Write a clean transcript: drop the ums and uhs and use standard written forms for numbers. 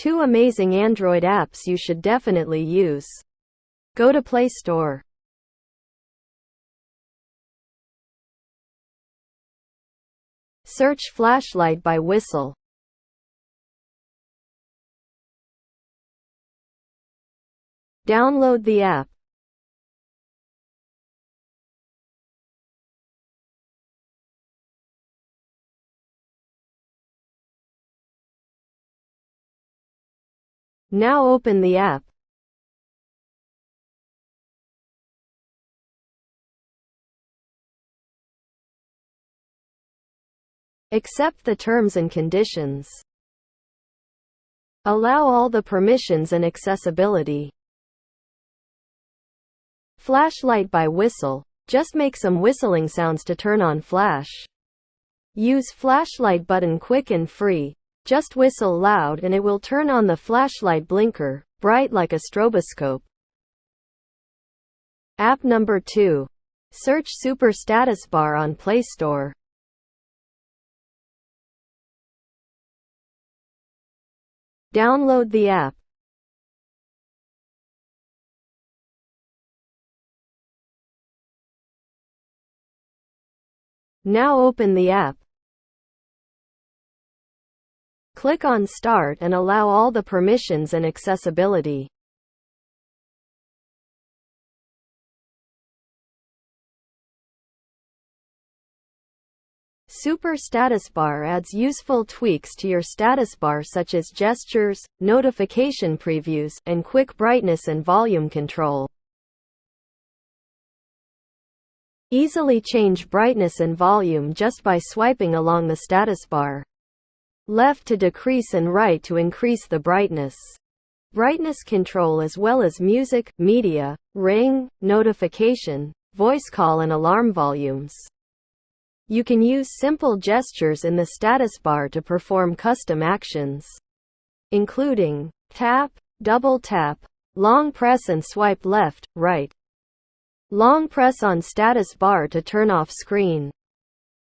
Two amazing Android apps you should definitely use. Go to Play Store. Search Flashlight by Whistle. Download the app. Now open the app. Accept the terms and conditions. Allow all the permissions and accessibility. Flashlight by Whistle. Just make some whistling sounds to turn on Flash. Use flashlight button quick and free. Just whistle loud and it will turn on the flashlight blinker, bright like a stroboscope. App number 2. Search Super Status Bar on Play Store. Download the app. Now open the app. Click on Start and allow all the permissions and accessibility. Super Status Bar adds useful tweaks to your status bar such as gestures, notification previews, and quick brightness and volume control. Easily change brightness and volume just by swiping along the status bar. Left to decrease and right to increase the brightness. Brightness control as well as music, media, ring, notification, voice call and alarm volumes. You can use simple gestures in the status bar to perform custom actions, including tap, double tap, long press and swipe left, right. Long press on status bar to turn off screen.